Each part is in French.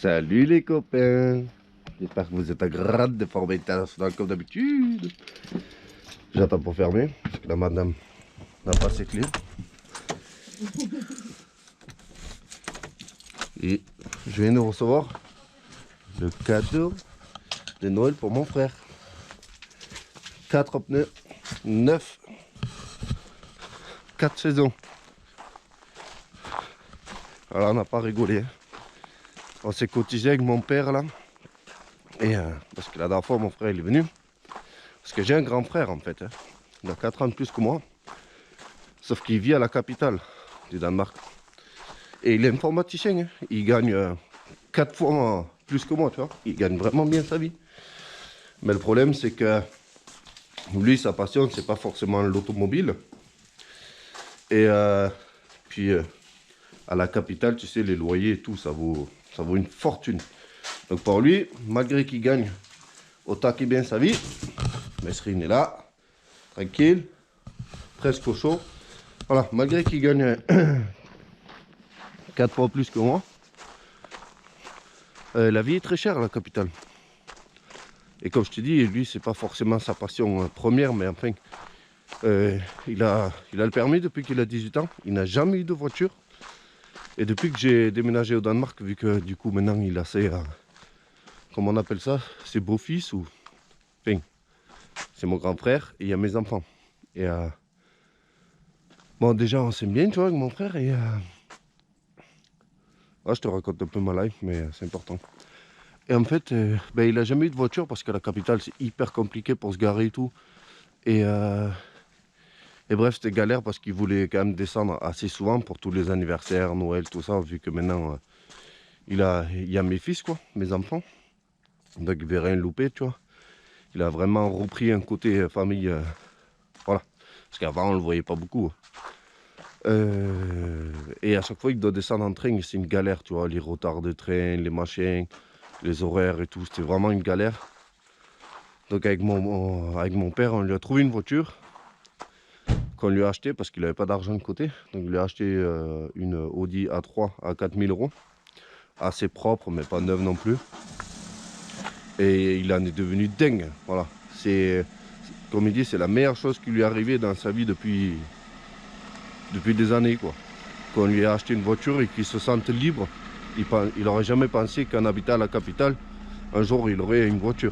Salut les copains, j'espère que vous êtes à grade de forme internationale comme d'habitude. J'attends pour fermer, parce que la madame n'a pas ses clés. Et je viens de recevoir le cadeau de Noël pour mon frère. 4 pneus, 9, 4 saisons. Alors on n'a pas rigolé. On s'est cotisé avec mon père là. Et parce que la dernière fois mon frère il est venu. Parce que j'ai un grand frère en fait. Il a 4 ans de plus que moi. Sauf qu'il vit à la capitale du Danemark. Et il est informaticien. Il gagne 4 fois plus que moi, tu vois. Il gagne vraiment bien sa vie. Mais le problème c'est que lui sa passion c'est pas forcément l'automobile. Et puis à la capitale, tu sais, les loyers et tout, ça vaut une fortune. Donc pour lui, malgré qu'il gagne autant qu'il bien sa vie, Mesrine est là, tranquille, presque au chaud. Voilà, malgré qu'il gagne 4 fois plus que moi, la vie est très chère à la capitale. Et comme je te dis, lui, c'est pas forcément sa passion première, mais enfin, il a le permis depuis qu'il a 18 ans. Il n'a jamais eu de voiture. Et depuis que j'ai déménagé au Danemark, vu que du coup maintenant il a ses, comment on appelle ça, ses beaux-fils ou, enfin, c'est mon grand frère et il y a mes enfants. Et bon déjà on s'aime bien tu vois avec mon frère et je te raconte un peu ma life mais c'est important. Et en fait il a jamais eu de voiture parce qu'à la capitale c'est hyper compliqué pour se garer et tout. Et bref, c'était galère parce qu'il voulait quand même descendre assez souvent pour tous les anniversaires, Noël, tout ça, vu que maintenant, il y a mes fils, quoi, mes enfants. Donc il ne veut rien louper, tu vois. Il a vraiment repris un côté famille, voilà. Parce qu'avant, on ne le voyait pas beaucoup. Et à chaque fois qu'il doit descendre en train, c'est une galère, tu vois. Les retards de train, les machins, les horaires et tout, c'était vraiment une galère. Donc avec mon père, on lui a trouvé une voiture qu'on lui a acheté parce qu'il n'avait pas d'argent de côté. Donc il lui a acheté une Audi A3 à 4000 €. Assez propre mais pas neuve non plus. Et il en est devenu dingue. Voilà. C'est, comme il dit, c'est la meilleure chose qui lui est arrivée dans sa vie depuis des années, quoi. Qu'on lui a acheté une voiture et qu'il se sente libre. Il n'aurait jamais pensé qu'en habitant à la capitale, un jour il aurait une voiture.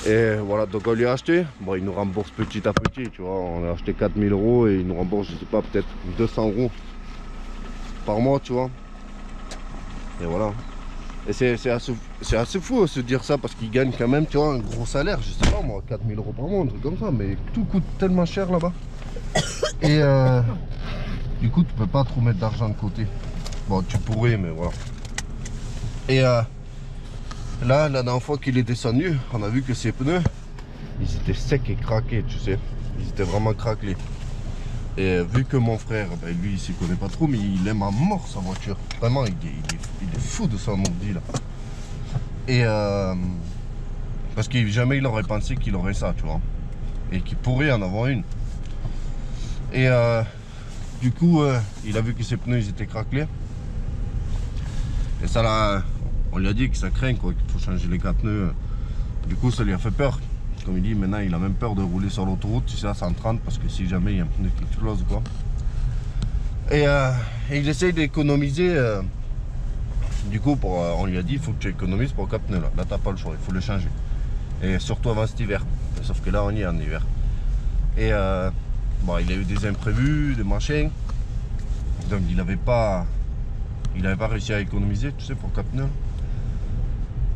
Et voilà, donc on lui a acheté, bon, il nous rembourse petit à petit, tu vois, on a acheté 4000 € et il nous rembourse, je sais pas, peut-être 200 € par mois, tu vois. Et voilà. Et c'est assez fou de se dire ça parce qu'il gagne quand même, tu vois, un gros salaire, je sais pas moi, 4000 € par mois, un truc comme ça, mais tout coûte tellement cher là-bas. Et du coup, tu peux pas trop mettre d'argent de côté. Bon, tu pourrais, mais voilà. Et là, la dernière fois qu'il est descendu, on a vu que ses pneus, ils étaient secs et craqués, tu sais. Ils étaient vraiment craquelés. Et vu que mon frère, lui, il s'y connaît pas trop, mais il aime à mort sa voiture. Vraiment, il est fou de son ordi, là. Et parce que jamais il aurait pensé qu'il aurait ça, tu vois. Et qu'il pourrait en avoir une. Et du coup, il a vu que ses pneus, ils étaient craquelés. Et ça, là, on lui a dit que ça craint, quoi, qu'il faut changer les 4 pneus. Du coup, ça lui a fait peur. Comme il dit, maintenant, il a même peur de rouler sur l'autoroute, tu sais, à 130, parce que si jamais il y a un pneu qui explose ou quoi. Et il essaye d'économiser. Du coup, on lui a dit, il faut que tu économises pour 4 pneus, là. Là, t'as pas le choix, il faut le changer. Et surtout avant cet hiver. Sauf que là, on y est en hiver. Et bon, il a eu des imprévus, des machins. Donc, il n'avait pas réussi à économiser, tu sais, pour 4 pneus.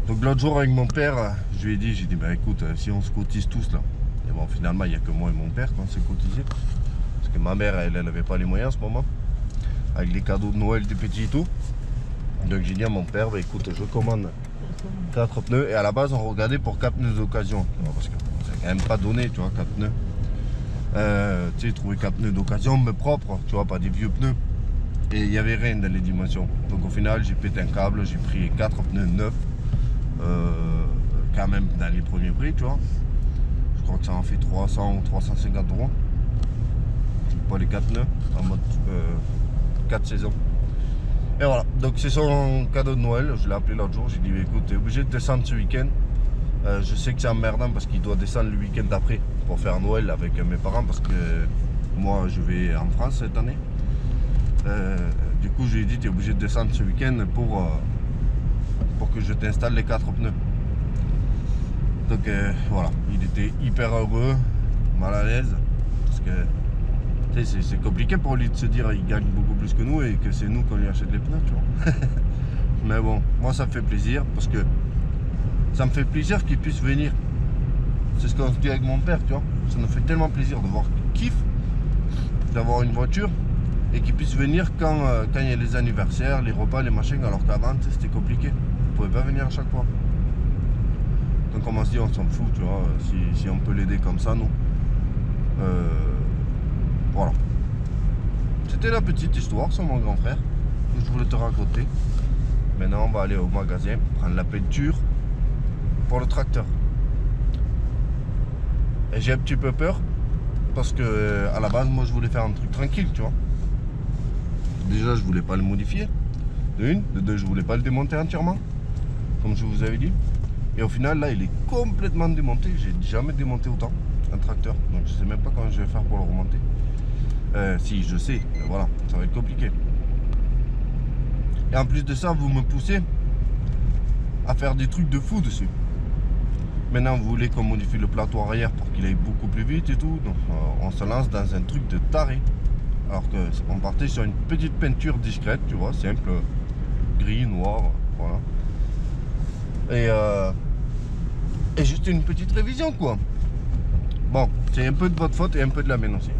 Donc l'autre jour avec mon père, je lui ai dit, bah écoute, si on se cotise tous là. Et bon, finalement, il n'y a que moi et mon père qu'on s'est cotisé. Parce que ma mère, elle n'avait pas les moyens en ce moment. Avec les cadeaux de Noël des petits et tout. Donc j'ai dit à mon père, bah écoute, je commande 4 pneus. Et à la base, on regardait pour 4 pneus d'occasion. Parce que c'est quand même pas donné, tu vois, 4 pneus. Tu sais, trouver 4 pneus d'occasion, mais propres, tu vois, pas des vieux pneus. Et il n'y avait rien dans les dimensions. Donc au final, j'ai pété un câble, j'ai pris 4 pneus neufs. Quand même dans les premiers prix, tu vois. Je crois que ça en fait 300 ou 350 €. Pas les 4 pneus, en mode 4 saisons. Et voilà, donc c'est son cadeau de Noël. Je l'ai appelé l'autre jour, j'ai dit écoute, t'es obligé de descendre ce week-end. Je sais que c'est emmerdant parce qu'il doit descendre le week-end d'après pour faire Noël avec mes parents parce que moi je vais en France cette année. Du coup je lui ai dit t'es obligé de descendre ce week-end pour que je t'installe les 4 pneus. Donc voilà, il était hyper heureux, mal à l'aise parce que c'est compliqué pour lui de se dire il gagne beaucoup plus que nous et que c'est nous qu'on lui achète les pneus, tu vois. Mais bon, moi ça me fait plaisir parce que ça me fait plaisir qu'il puisse venir. C'est ce qu'on se dit avec mon père, tu vois. Ça nous fait tellement plaisir de voir qu'il kiffe d'avoir une voiture et qu'il puisse venir quand il y a les anniversaires, les repas, les machins, alors qu'avant c'était compliqué. On pouvait pas venir à chaque fois. Donc on se dit on s'en fout, tu vois, si on peut l'aider comme ça, nous. Voilà. C'était la petite histoire sur mon grand frère que je voulais te raconter. Maintenant on va aller au magasin prendre la peinture pour le tracteur. Et j'ai un petit peu peur parce que à la base moi je voulais faire un truc tranquille, tu vois. Déjà je voulais pas le modifier. De une, de deux je voulais pas le démonter entièrement, comme je vous avais dit. Et au final là il est complètement démonté. J'ai jamais démonté autant un tracteur. Donc je sais même pas comment je vais faire pour le remonter. Si je sais, mais voilà, ça va être compliqué. Et en plus de ça, vous me poussez à faire des trucs de fou dessus. Maintenant, vous voulez qu'on modifie le plateau arrière pour qu'il aille beaucoup plus vite et tout. Donc, on se lance dans un truc de taré. Alors qu'on partait sur une petite peinture discrète, tu vois, simple, gris, noir, voilà. Et juste une petite révision, quoi. Bon, c'est un peu de votre faute et un peu de la mienne aussi.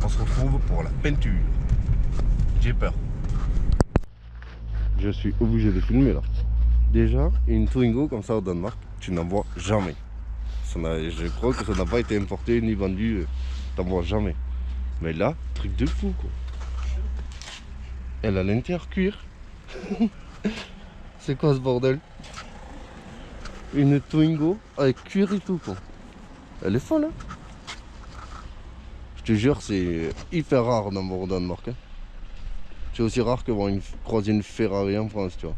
On se retrouve pour la peinture. J'ai peur. Je suis obligé de filmer là. Déjà, une Twingo comme ça au Danemark, tu n'en vois jamais. Je crois que ça n'a pas été importé ni vendu, t'en vois jamais. Mais là, truc de fou quoi. Elle a l'intérieur cuir. C'est quoi ce bordel? Une Twingo avec cuir et tout quoi. Elle est folle hein. Je te jure, c'est hyper rare d'avoir au Danemark. Hein. C'est aussi rare que voir croiser une Ferrari en France, tu vois.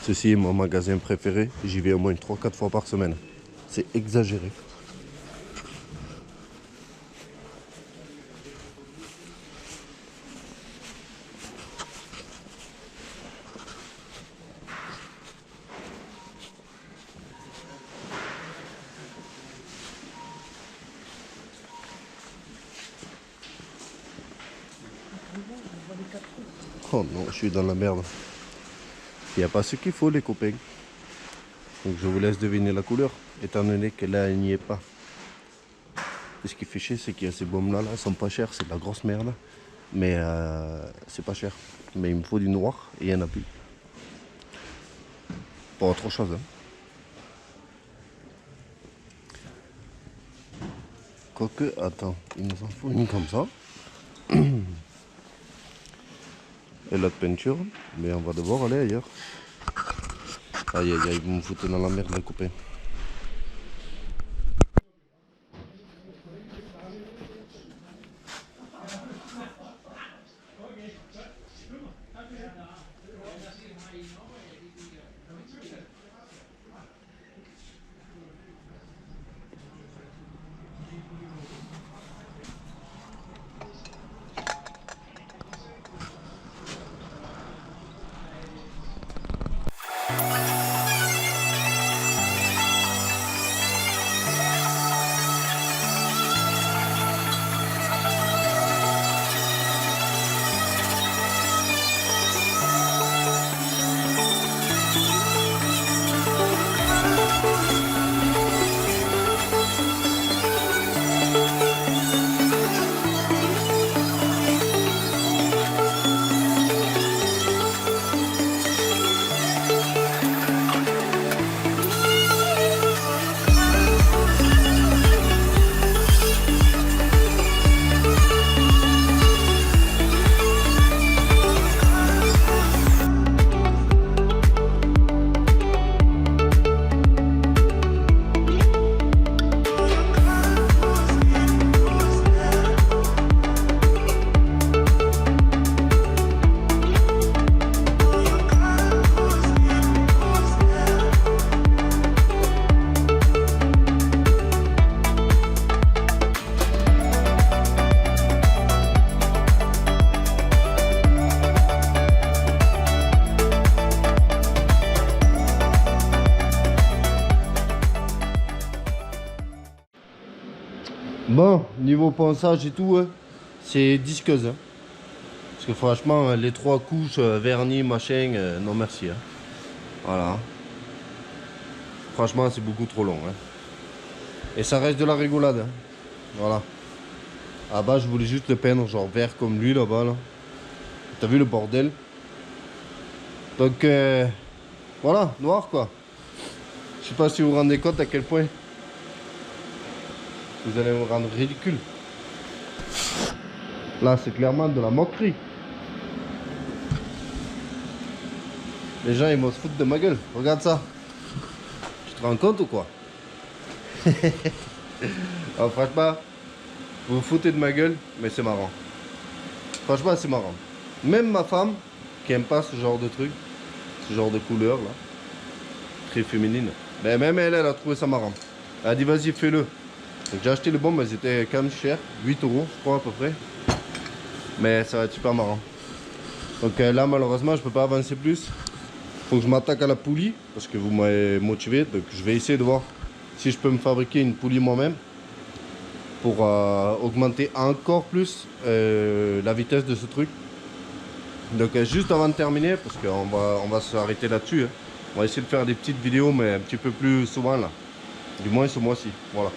Ceci est mon magasin préféré. J'y vais au moins 3-4 fois par semaine. C'est exagéré. Oh non, je suis dans la merde. Il n'y a pas ce qu'il faut les copains. Donc je vous laisse deviner la couleur, étant donné que là elle n'y est pas. Et ce qui fait chier, c'est qu'il y a ces baumes là, elles sont pas chères, c'est de la grosse merde. Mais c'est pas cher. Mais il me faut du noir et il n'y en a plus. Pas autre chose. Hein. Quoique, attends, il nous en faut une comme ça. Et l'autre peinture, mais on va devoir aller ailleurs. Aïe aïe aïe, vous me foutez dans la merde les copains. Bon, niveau ponçage et tout, hein, c'est disqueuse. Hein. Parce que franchement, les 3 couches, vernis, machin, non merci. Hein. Voilà. Franchement, c'est beaucoup trop long. Hein. Et ça reste de la rigolade. Hein. Voilà. À bas, je voulais juste le peindre, genre vert comme lui là-bas. Là. T'as vu le bordel? Donc, voilà, noir quoi. Je sais pas si vous vous rendez compte à quel point vous allez vous rendre ridicule. Là, c'est clairement de la moquerie. Les gens, ils vont se foutre de ma gueule. Regarde ça. Tu te rends compte ou quoi? Alors, franchement, vous vous foutez de ma gueule, mais c'est marrant. Franchement, c'est marrant. Même ma femme, qui aime pas ce genre de truc, ce genre de couleur là, très féminine, ben même elle a trouvé ça marrant. Elle a dit vas-y fais-le. Donc j'ai acheté le bon, mais c'était quand même cher, 8 €, je crois à peu près. Mais ça va être super marrant. Donc là malheureusement je peux pas avancer plus. Faut que je m'attaque à la poulie, parce que vous m'avez motivé. Donc je vais essayer de voir si je peux me fabriquer une poulie moi-même. Pour augmenter encore plus la vitesse de ce truc. Donc juste avant de terminer, parce qu'on va s'arrêter là-dessus, hein. On va essayer de faire des petites vidéos, mais un petit peu plus souvent là. Du moins ce mois-ci, voilà.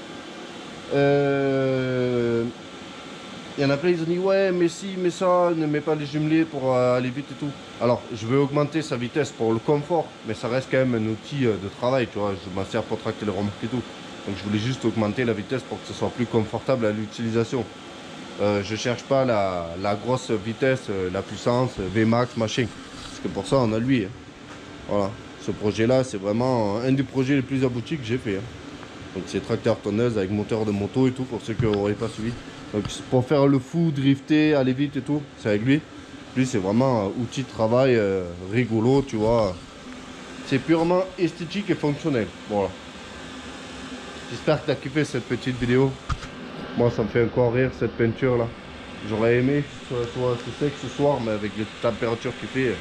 Il y en a plein, ils ont dit ouais mais si, mais ça, ne mets pas les jumelés pour aller vite et tout. Alors je vais augmenter sa vitesse pour le confort, mais ça reste quand même un outil de travail, tu vois. Je m'en sers pour tracter les remorques et tout. Donc je voulais juste augmenter la vitesse pour que ce soit plus confortable à l'utilisation. Je cherche pas la grosse vitesse, la puissance, Vmax, machin. Parce que pour ça on a lui. Hein. Voilà. Ce projet là c'est vraiment un des projets les plus aboutis que j'ai fait. Hein. Donc c'est tracteur tonneuse avec moteur de moto et tout pour ceux qui n'auraient pas suivi. Donc pour faire le fou, drifter, aller vite et tout, c'est avec lui. Lui c'est vraiment un outil de travail rigolo, tu vois. C'est purement esthétique et fonctionnel. Voilà. J'espère que tu as kiffé cette petite vidéo. Moi ça me fait encore rire cette peinture là. J'aurais aimé que ce soit assez sec ce soir, mais avec les températures qu'il fait,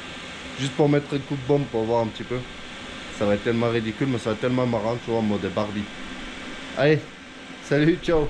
juste pour mettre un coup de bombe pour voir un petit peu. Ça va être tellement ridicule, mais ça va être tellement marrant, tu vois, en mode Barbie. Allez, salut, ciao.